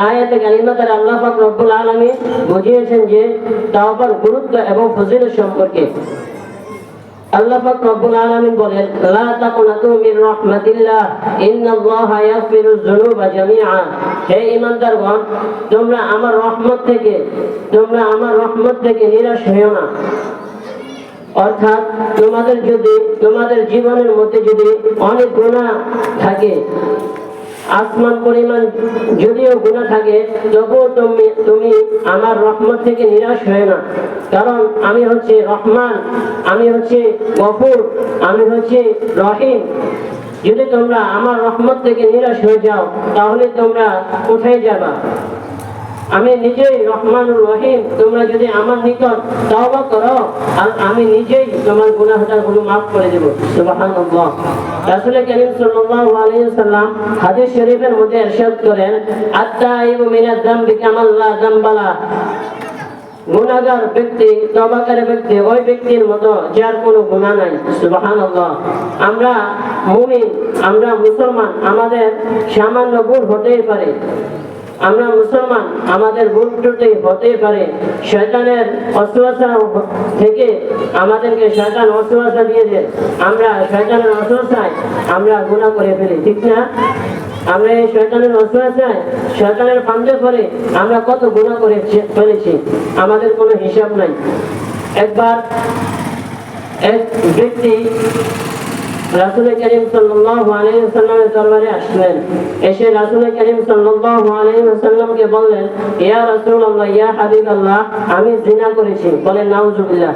আয়াতে কারিমাতে আল্লাহ পাক রব্বুল আলামিন বুঝিয়েছেন যে তাওবার গুরুত্ব এবং ফজিলত সম্পর্কে। আল্লাহ পাক রব্বুল আলামিন বলেন, লা তাকুনাতু মির রাহমাতিল্লাহ ইন্নাল্লাহা ইয়াগফিরুয যুনুবা জামিআ। হে ঈমানদারগণ, তোমরা আমার রহমত থেকে নিরাশ হইও না। অর্থাৎ তোমাদের জীবনের মধ্যে যদি অনেক গুনাহ থাকে, আসমান পরিমাণ যদিও গুনাহ থাকে, তবুও তুমি আমার রহমত থেকে নিরাশ হয় না। কারণ আমি হচ্ছে রহমান, আমি হচ্ছে গফুর, আমি হচ্ছে রহিম। যদি তোমরা আমার রহমত থেকে নিরাশ হয়ে যাও, তাহলে তোমরা কোথায় যাবা? আমি নিজেই রহমানুর রহিম। তোমরা যদি আমার নিকট তওবা করো, আর আমি নিজেই তোমার গুনাহগুলো মাফ করে দেব। সুবহানাল্লাহ। রাসূল কারীম সাল্লাল্লাহু আলাইহি ওয়াসাল্লাম হাদিস শরীফের মধ্যে ইরশাদ করেন, আত-তাইবু মিনাজ যামবি কামান লা যামবালা। গুনাহগার ব্যক্তি, তওবাকারী ব্যক্তি ওই ব্যক্তির মতো যার কোনো গুনাহ নাই। সুবহানাল্লাহ। আমরা মুমিন, আমরা মুসলমান, আমাদের সামান্য ভুল হতেই পারে। আমরা মুসলমান, আমাদের ভুল ত্রুটি হতেই পারে। শয়তানের ওয়াসওয়াসা থেকে আমাদেরকে শয়তান ওয়াসওয়াসা দিয়ে দেয়। আমরা শয়তানের ওয়াসওয়াসায় আমরা গুনাহ করে ফেলি, ঠিক না? আমরা এই শয়তানের ওয়াসওয়াসায়, শয়তানের ফাঁদে পড়ে আমরা কত গুনাহ করে ফেলেছি, আমাদের কোনো হিসাব নাই। একবার এক ব্যক্তি রাসূল কারীম সাল্লাল্লাহু আলাইহি ওয়াসাল্লামের দরবারে আসলেন। এসে রাসূল কারীম সাল্লাল্লাহু আলাইহি ওয়াসাল্লামকে বললেন, ইয়া রাসূলুল্লাহ, ইয়া হাবিবাল্লাহ, আমি জিনা করেছি। বলেন নাউজুবিল্লাহ।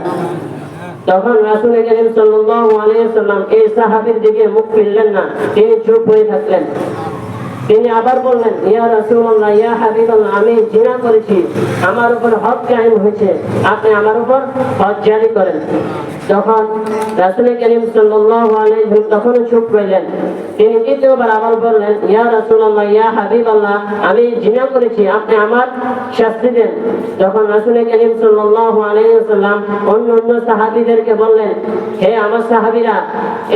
তখন রাসূল কারীম সাল্লাল্লাহু আলাইহি ওয়াসাল্লাম এই সাহাবীর দিকে মুখ ফিরলেন না, তিনি চুপ হয়ে থাকলেন। তিনি আবার বললেন, ইয়া রাসূলুল্লাহ, ইয়া হাবিবাল্লাহ, আমি জিনা করেছি, আমার উপর হদ কায়েম হয়েছে, আপনি আমার উপর হদ জারি করেন। তখন রাসূল কারীম সাল্লাল্লাহু আলাইহি ওয়াসাল্লাম তখন চুপ রইলেন। তিনি দ্বিতীয়বার আবার বললেন, ইয়া রাসূলুল্লাহ, ইয়া হাবিবাল্লাহ, আমি জিনা করেছি, আপনি আমার শাস্তি দেন। তখন রাসূল কারীম সাল্লাল্লাহু আলাইহি ওয়াসাল্লাম অন্য সাহাবীদেরকে বললেন, হে আমার সাহাবীরা,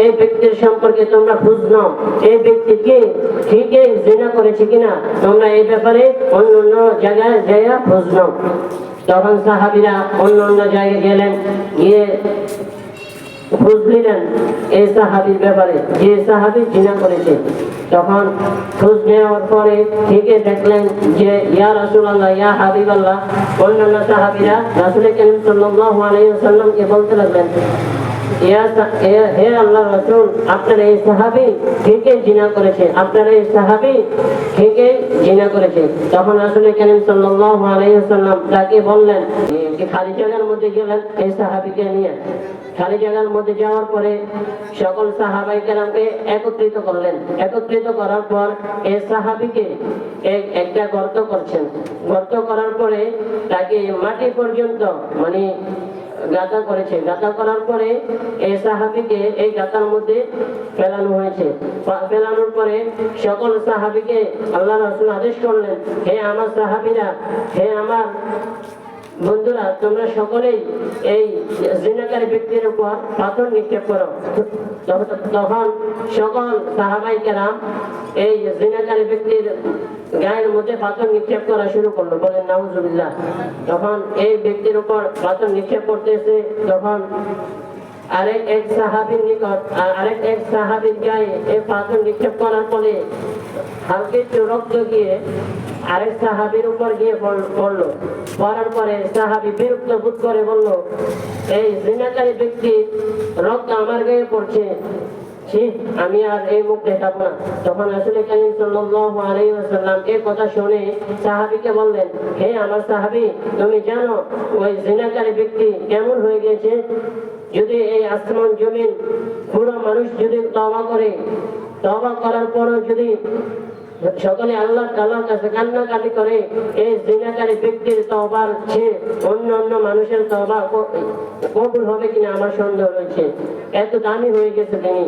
এই ব্যক্তির সম্পর্কে তোমরা খোঁজ নাও, এই ব্যক্তি কি ঠিকই জিনা করেছে কিনা, তোমরা এই ব্যাপারে অন্য জায়গায় যাইয়া খোঁজ নাও। তখন সাহাবীরা অন্য জায়গায় গেলেন, গিয়ে খোঁজ নিলেন এই সাহাবীর ব্যাপারে, যে সাহাবী জিনা করেছে। তখন খোঁজ নেওয়ার পরে ঠিকই দেখলেন যে ইয়া রাসূলুল্লাহ, ইয়া হাবিবাল্লাহ, অন্যান্য সাহাবীরা রাসূল কারীম সাল্লাল্লাহু আলাইহি ওয়াসাল্লামকে বলতে লাগলেন, হে আল্লাহর রাসূল, আপনার এই সাহাবী ঠিকই জিনা করেছে, আপনার এই সাহাবী ঠিকই জিনা করেছে। তখন রাসূল কারীম সাল্লাল্লাহু আলাইহি ওয়াসাল্লাম তাকে বললেন, খালি জায়গার মধ্যে গেলেন এই সাহাবীকে নিয়ে। খালি জায়গার মধ্যে যাওয়ার পরে সকল সাহাবায়ে কেরামকে একত্রিত করলেন। একত্রিত করার পর এই সাহাবীকে একটা গর্ত করছেন। গর্ত করার পরে তাকে মাটি পর্যন্ত মানে গাঁথা করেছে। গাঁথা করার পরে এই সাহাবীকে এই গাঁথার মধ্যে ফেলানো হয়েছে। ফেলানোর পরে সকল সাহাবীকে আল্লাহ রাসূল আদেশ করলেন, হে আমার সাহাবীরা, হে আমার বন্ধুরা, তোমরা সকলেই এই জিনাকারী ব্যক্তির উপর পাথর নিক্ষেপ করো। তখন সকল সাহাবায়ে কেরাম এই জিনাকারী ব্যক্তির গায়ের মধ্যে পাথর নিক্ষেপ করা শুরু করলো। বলেন নাউজুবিল্লাহ। তখন এই ব্যক্তির উপর পাথর নিক্ষেপ করতেছে। তখন আরেক সাহাবীর গায়ে এই পাথর নিক্ষেপ করার ফলে হালকা একটু রক্ত গিয়ে আরেক সাহাবীর উপর গিয়ে পড়লো। পড়ার পরে সাহাবী বিরক্ত বোধ করে বলল, এই জিনাকারী ব্যক্তি রক্ত আমার গায়ে পড়ছে, আমি আর এই মুখ দেখাবো না। তখন রাসূল কারীম সাল্লাল্লাহু আলাইহি ওয়াসাল্লাম এই কথা শুনে সাহাবীকে বললেন, হে আমার সাহাবী, তুমি জানো ওই জিনাকারী ব্যক্তি কেমন হয়ে গেছে? যদি এই আসমান জমিন পুরো মানুষ যদি তওবা করে, তওবা করার পরও যদি সকলে আল্লাহ তাআলার কাছে কান্নাকাটি করে, এই জিনাকারী ব্যক্তির তওবার চেয়ে অন্য মানুষের তওবা কবুল হবে কিনা আমার সন্দেহ রয়েছে। এত দামি হয়ে গেছে তিনি।